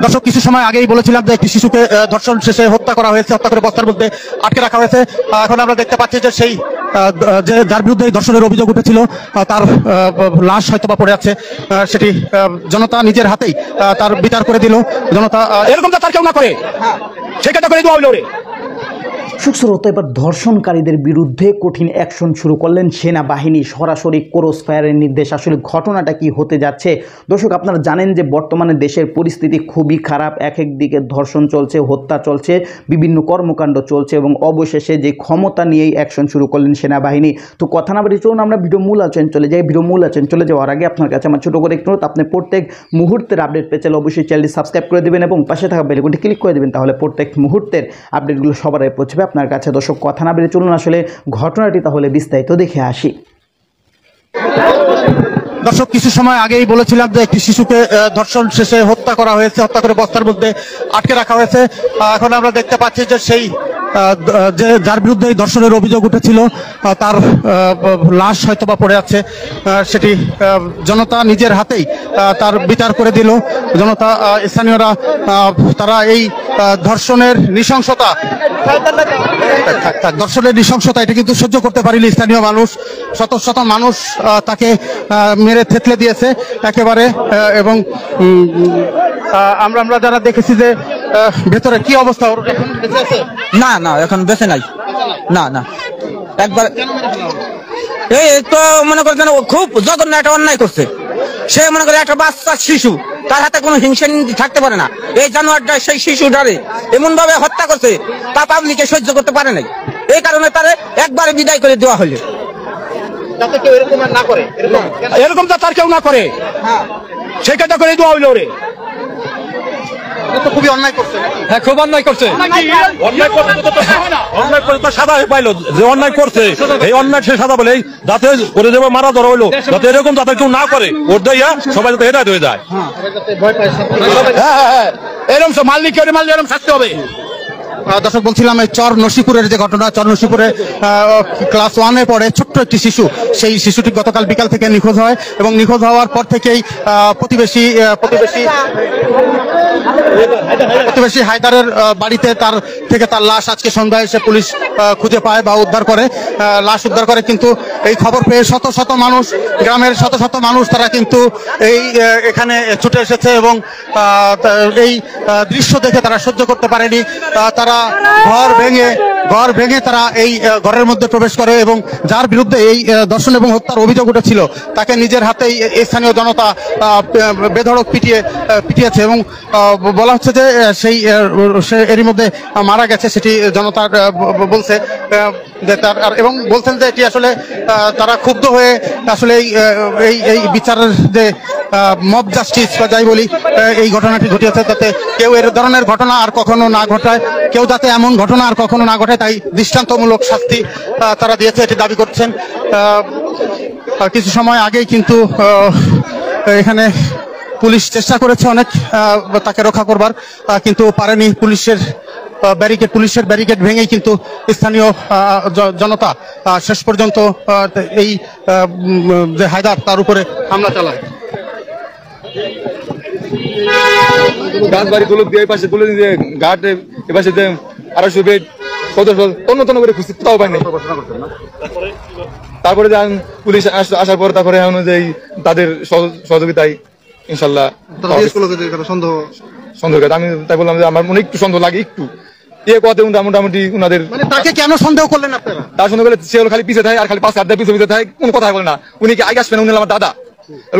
দর্শক, কিছু সময় আগেই বলেছিলাম যে একটি শিশুকে ধর্ষণ শেষে হত্যা করা হয়েছে, হত্যা করে বস্তার মধ্যে আটকে রাখা হয়েছে। এখন আমরা দেখতে পাচ্ছি যে সেই যার বিরুদ্ধে এই ধর্ষণের অভিযোগ উঠেছিল তার লাশ হয়তো বা পড়ে আছে, সেটি জনতা নিজের হাতেই তার বিচার করে দিল। জনতা এরকম তার কেউ না করে সেটা করে দেওয়া হলো রে। সুশ্রোতা, এবার ধর্ষণকারীদের বিরুদ্ধে কঠিন অ্যাকশন শুরু করলেন সেনাবাহিনী। সরাসরি ক্রস ফায়ারের নির্দেশ। আসলে ঘটনাটা কি হতে যাচ্ছে দর্শক, আপনারা জানেন যে বর্তমানে দেশের পরিস্থিতি খুবই খারাপ। এক দিকে ধর্ষণ চলছে, হত্যা চলছে, বিভিন্ন কর্মকাণ্ড চলছে এবং অবশেষে যে ক্ষমতা নিয়েই অ্যাকশন শুরু করলেন সেনাবাহিনী। তো কথা না বলে চলুন আমরা ভিডিও মূল আলোচনায় চলে যাই। ভিডিও মূল আলোচনায় চলে যাওয়ার আগে আপনার কাছে আমার ছোটো করে একটু অনুরোধ, আপনি প্রত্যেক মুহূর্তের আপডেট পেতে চাইলে অবশ্যই চ্যানেলটি সাবস্ক্রাইব করে দেবেন এবং পাশে থাকা বেল আইকনটি ক্লিক করে দেবেন, তাহলে প্রত্যেক মুহূর্তের আপডেটগুলো সবার আগে পৌঁছবে আপনার কাছে। দর্শক, কথা না বেরিয়ে চলুন আসলে ঘটনাটি তাহলে বিস্তারিত দেখে আসি। দর্শক, কিছু সময় আগেই বলেছিলাম যে একটি শিশুকে ধর্ষণ শেষে হত্যা করা হয়েছে, হত্যা করে বস্তার মধ্যে আটকে রাখা হয়েছে। এখন আমরা দেখতে পাচ্ছি যে সেই যার বিরুদ্ধে এই ধর্ষণের অভিযোগ উঠেছিল তার লাশ হয়তো বা পড়ে আছে, সেটি জনতা নিজের হাতেই তার বিচার করে দিল। জনতা, স্থানীয়রা তারা এই ধর্ষণের নৃশংসতা এটা কিন্তু সহ্য করতে পারেনি স্থানীয় মানুষ। শত শত মানুষ তাকে মেরে থেতলে দিয়েছে একেবারে। এবং আমরা যারা দেখেছি যে ভেতরে কি অবস্থা, না না এখন বেঁচে নাই, না না একবার এই তো মনে করছেন খুব জঘন্য একটা অন্যায় করছে। সে মনে করে একটা বাচ্চা শিশু, তার হাতে কোনো হিংসা থাকতে পারে না। এই জানোয়ারটা সেই শিশুটারে এমন ভাবে হত্যা করছে তা পাবলিকে সহ্য করতে পারে নাই। এই কারণে তারে একবারে বিদায় করে দেওয়া হলো। এরকম তার কেউ না করে সেটা করে দেওয়া হইলো রে। খুবই অন্যায় করছে। হ্যাঁ, খুব অন্যায় করছে। অন্যায় করছে তো সাদা পাইলো, যে অন্যায় করছে এই অন্যায় সে সাদা বলে যাতে করে দেবে মারা ধরা হইলো, যাতে এরকম যাতে কেউ না করে ওর দেয়া সবাই যাতে হেদায়েত হয়ে যায়। হ্যাঁ, এরকম মালিক এরকম শাস্তি হবে। দর্শক, বলছিলাম এই চর নসিপুরের যে ঘটনা, চর নসিপুরে ক্লাস 1-এ পড়ে ছোট্ট একটি শিশু, সেই শিশুটি গতকাল বিকাল থেকে নিখোঁজ হয় এবং নিখোঁজ হওয়ার পর থেকেই প্রতিবেশী হায়দারের বাড়িতে তার লাশ আজকে সন্ধ্যায় এসে পুলিশ খুঁজে পায় বা উদ্ধার করে, লাশ উদ্ধার করে। কিন্তু এই খবর পেয়ে শত শত মানুষ, গ্রামের শত শত মানুষ তারা কিন্তু এখানে ছুটে এসেছে এবং এই দৃশ্য দেখে তারা সহ্য করতে পারেনি। তারা ঘর ভেঙে তারা এই ঘরের মধ্যে প্রবেশ করে এবং যার বিরুদ্ধে এই ধর্ষণ এবং হত্যার অভিযোগ উঠেছিল তাকে নিজের হাতেই স্থানীয় জনতা বেধড়ক পিটিয়েছে এবং বলা হচ্ছে যে সে এরই মধ্যে মারা গেছে, সেটি জনতা বলছে এবং বলছেন যে এটি আসলে তারা ক্ষুব্ধ হয়ে আসলে এই বিচারের যে মব জাস্টিস বা যাই বলি, এই ঘটনাটি ঘটিয়েছে, যাতে কেউ এর ধরনের ঘটনা আর কখনো না ঘটায়, কেউ যাতে এমন ঘটনা আর কখনো না ঘটায়, তাই দৃষ্টান্তমূলক শাস্তি তারা দিয়েছে, এটি দাবি করছেন। কিছু সময় আগেই কিন্তু এখানে পুলিশ চেষ্টা করেছে অনেক তাকে রক্ষা করবার, কিন্তু পারেনি। পুলিশের ব্যারিকেড ভেঙেই কিন্তু স্থানীয় জনতা শেষ পর্যন্ত এই যে হায়দার তার উপরে হামলা চালায়। গাছ বাড়ি তুলে দিয়ে পাশে তুলে দিয়ে ঘাটে এপাশে 250 বেড তন্ন করে খুঁজছি, তাও পাইনি। তারপরে পুলিশ আসার পর তারপরে অনুযায়ী তাদের সহযোগিতায় ইনশাল্লাহ সন্দেহ। আমি তাই বললাম যে আমার মনে একটু সন্দেহ লাগে, একটু কথা মোটামুটি উনাদের। তাকে কেন সন্দেহ করলেন আপনারা? তার সন্দেহ করলে সে খালি পিছিয়ে থাকে আর খালি 5 হাত পিছিয়ে থাকে, কোনো কথা বলে না। উনি কি আগে আসবেন? উনি আমার দাদা,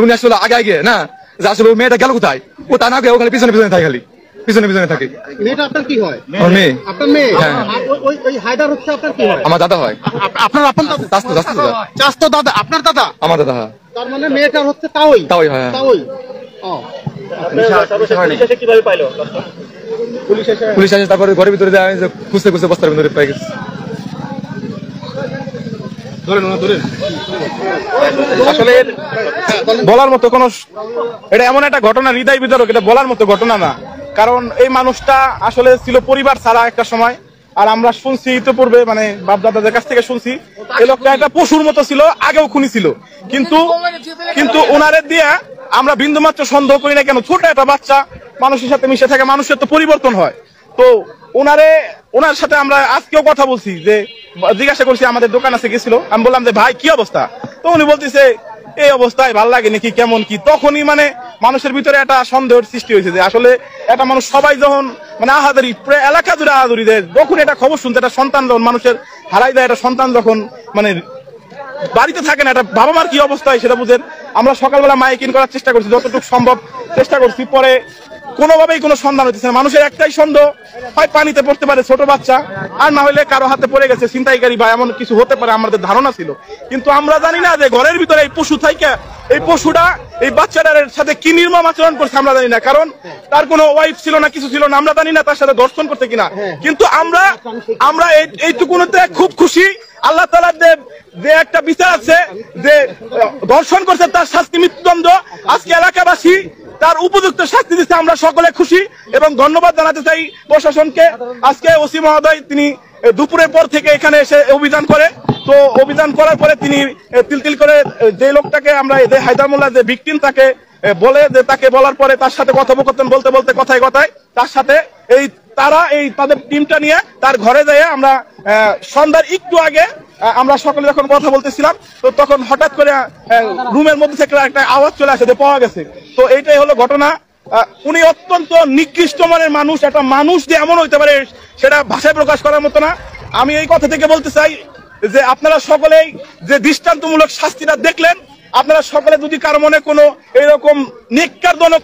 উনি আসলে আগে না, যে আসলে মেয়েটা গেল কোথায়, ও তা না ও খালি পিছনে থাকে, খালি পিছনে থাকে। মেয়েটা আপনার কি হয়? মেয়ে। আপনার মেয়ে? ওই হায়দার হচ্ছে আপনার কি হয়? আমার দাদা হয়। আপনার আপন দাদা? আপনার দাদা? আমার দাদা। তার মানে মেয়েটার হচ্ছে তাওই হয়। কিভাবে পাইলো পুলিশ এসে? তারপরে ঘরের ভিতরে খুঁজতে বস্তার ভিতরে পাই গেছে। আসলে বলার মতো কোন, এটা এমন একটা ঘটনা হৃদয় বিদারক, এটা বলার মতো ঘটনা না। কারণ এই মানুষটা আসলে ছিল পরিবার ছাড়া একটা সময়, আর আমরা শুনছি ইতিপূর্বে, মানে বাপ দাদাদের কাছ থেকে শুনছি এই লোকটা একটা পশুর মতো ছিল, আগেও খুনি ছিল, কিন্তু ওনারে দিয়া আমরা বিন্দুমাত্র সন্দেহ করি না কেন, ছোট একটা বাচ্চা মানুষের সাথে মিশে থাকে, মানুষের তো পরিবর্তন হয়। তো ওনার সাথে আমরা আজকেও কথা বলছি, যে জিজ্ঞাসা করছি, আমাদের দোকান আছে গেছিল, আমি বললাম যে ভাই কি অবস্থা, তো উনি বলতেছে এই অবস্থায় ভাল লাগে নাকি কেমন কি। তখনই মানে মানুষের ভিতরে একটা সন্দেহের সৃষ্টি হয়েছে যে আসলে একটা মানুষ সবাই যখন মানে আহাদারি প্রায় এলাকা জুড়ে আহাদারি দেয়, যখন এটা খবর শুনতে, একটা সন্তান যখন মানুষের হারাই দেয়, একটা সন্তান যখন মানে বাড়িতে থাকে না, একটা বাবা মার কি অবস্থা হয় সেটা বুঝেন। আমরা সকালবেলা মাইকিং করার চেষ্টা করছি, যতটুকু সম্ভব চেষ্টা করছি, পরে কোনোভাবেই কোনো সন্ধান হচ্ছে না। মানুষের একটাই সন্দেহ, হয় পানিতে পড়তে পারে ছোট বাচ্চা, আর না হলে কারো হাতে পড়ে গেছে ছিনতাইকারী বা এমন কিছু হতে পারে, আমাদের ধারণা ছিল। কিন্তু আমরা জানি না যে ঘরের ভিতরে এই পশু থাইকা এই পশুটা এই বাচ্চাটার সাথে কি নির্মম আচরণ করছে, আমরা জানি না। কারণ তার কোনো ওয়াইফ ছিল না, কিছু ছিল না, আমরা জানি না তার সাথে দর্শন করতে কিনা। কিন্তু আমরা এইটুকুতে খুব খুশি, আল্লাহ তাআলার যে একটা বিচার আছে, যে দর্শন করছে তার শাস্তি মৃত্যুদণ্ড, আজকে এলাকাবাসী তার উপযুক্ত শাস্তি দিচ্ছে, আমরা সকলে খুশি এবং ধন্যবাদ জানাতে চাই প্রশাসনকে। আজকে ওসি মহোদয় তিনি দুপুরের পর থেকে এখানে এসে অভিযান করে, তো অভিযান করার পরে তিনি তিল করে যে লোকটাকে আমরা যে হায়দার মোল্লা যে ভিকটিম তাকে বলে, যে তাকে বলার পরে তার সাথে কথোপকথন বলতে বলতে কথায় কথায় তার সাথে তাদের টিমটা নিয়ে তার ঘরে যেয়ে আমরা সন্ধ্যার একটু আগে আমরা সকলে যখন কথা বলতেছিলাম, তো তখন হঠাৎ করে রুমের মধ্যে থেকে একটা আওয়াজ চলে আসে, পাওয়া গেছে। তো এইটাই হলো ঘটনা। উনি অত্যন্ত নিকৃষ্ট মানের মানুষ, একটা মানুষ যে এমন হইতে পারে সেটা ভাষায় প্রকাশ করার মতো না। আমি এই কথা থেকে বলতে চাই যে আপনারা সকলেই যে দৃষ্টান্তমূলক শাস্তিটা দেখলেন, আপনারা সকলে যদি কারো মনে কোনো এরকম নিকারজনক।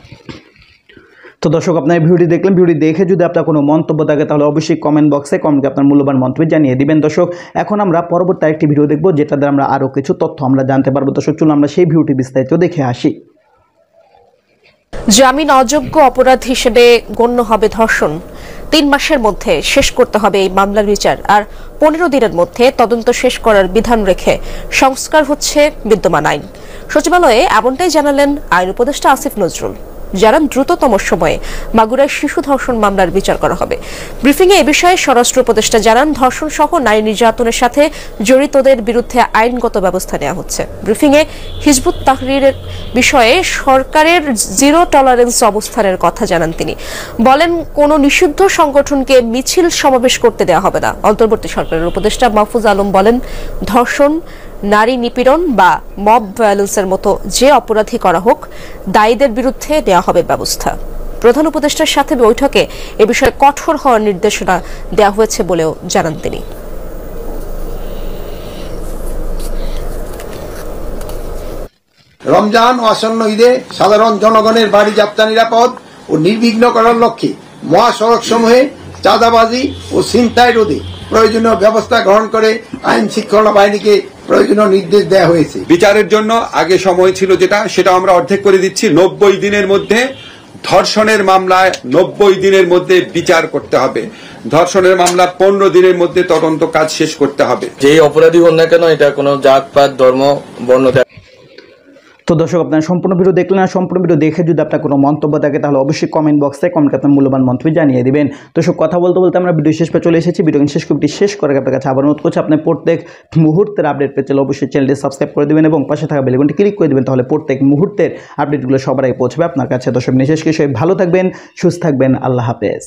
তো দর্শক, আপনার ভিডিওটি দেখলেন, ভিডিওটি দেখে যদি আপনার কোনো মন্তব্য থাকে তাহলে অবশ্যই কমেন্ট বক্সে কমেন্টে আপনার মূল্যবান মন্তব্য জানিয়ে দিবেন। দর্শক, এখন আমরা পরবর্তী আরেকটি ভিডিও দেখব, যেটা দ্বারা আমরা আরও কিছু তথ্য আমরা জানতে পারবো। দর্শক, চলুন আমরা সেই ভিডিওটি বিস্তারিত দেখে আসি। জামিন অযোগ্য অপরাধ হিসেবে গণ্য হবে ধর্ষণ। 3 মাসের মধ্যে শেষ করতে হবে এই মামলার বিচার, আর 15 দিনের মধ্যে তদন্ত শেষ করার বিধান রেখে সংস্কার হচ্ছে বিদ্যমান আইন। সচিবালয়ে এমনটাই জানালেন আইন উপদেষ্টা আসিফ নজরুল। জানান দ্রুততম সময়ে মাগুরায় শিশু ধর্ষণ মামলার বিচার করা হবে। ব্রিফিংয়ে এ বিষয়ে স্বরাষ্ট্র উপদেষ্টা জানান ধর্ষণ সহ নারী নির্যাতনের সাথে জড়িতদের বিরুদ্ধে আইনগত ব্যবস্থা নেওয়া হচ্ছে। ব্রিফিংয়ে হিজবুত তাহরীরের বিষয়ে সরকারের জিরো টলারেন্স অবস্থানের কথা জানান তিনি। বলেন, কোনো নিষিদ্ধ সংগঠনকে মিছিল সমাবেশ করতে দেওয়া হবে না। অন্তর্বর্তী সরকারের উপদেষ্টা মাহফুজ আলম বলেন, ধর্ষণ, নারী নিপীড়ন বা মব ভায়োলেন্সের মতো যে অপরাধী করা হোক, দায়ীদের বিরুদ্ধে নেওয়া হবে ব্যবস্থা। প্রধান উপদেষ্টার সাথে বৈঠকে এ বিষয়ে কঠোর হওয়ার নির্দেশনা দেওয়া হয়েছে বলেও জানান তিনি। রমজান ও আসন্ন ঈদে সাধারণ জনগণের বাড়ি যাত্রা নিরাপদ ও নির্বিঘ্ন করার লক্ষ্যে মহাসড়ক সমূহে চাঁদাবাজি ও ছিনতাই রোধে প্রয়োজনীয় ব্যবস্থা গ্রহণ করে আইন শৃঙ্খলা বাহিনীকে প্রয়োজনীয় নির্দেশ দেওয়া হয়েছে। বিচারের জন্য আগে সময় ছিল সেটা আমরা অর্ধেক করে দিচ্ছি। 90 দিনের মধ্যে ধর্ষণের মামলায় 90 দিনের মধ্যে বিচার করতে হবে। ধর্ষণের মামলা 15 দিনের মধ্যে তদন্ত কাজ শেষ করতে হবে। যে অপরাধী হোক না কেন, এটা কোনো জাতপাত ধর্ম বর্ণ। তো দর্শক, আপনারা সম্পূর্ণ ভিডিও দেখলেন, আর সম্পূর্ণ ভিডিও দেখে যদি আপনার কোনো মন্তব্য থাকে তাহলে অবশ্যই কমেন্ট বক্সে কমেন্টে আপনার মূল্যবান মন্তব্য জানিয়ে দিবেন। দর্শক, কথা বলতে বলতে আমরা ভিডিও শেষ পেয়ে চলে এসেছি। ভিডিও শেষ করে আপনার কাছে আবার অনুরোধ করছি, আপনি প্রত্যেক মুহূর্তের আপডেট পেতে অবশ্যই চ্যানেলটি সাবস্ক্রাইব করে দেবেন এবং পাশে থাকা বেল আইকনটি ক্লিক করে দেবেন, তাহলে প্রত্যেক মুহূর্তের আপডেটগুলো সবার আগে পৌঁছবে আপনার কাছে। দর্শক, বিশেষ কিছু ভালো থাকবেন, সুস্থ থাকবেন, আল্লাহ হাফেজ।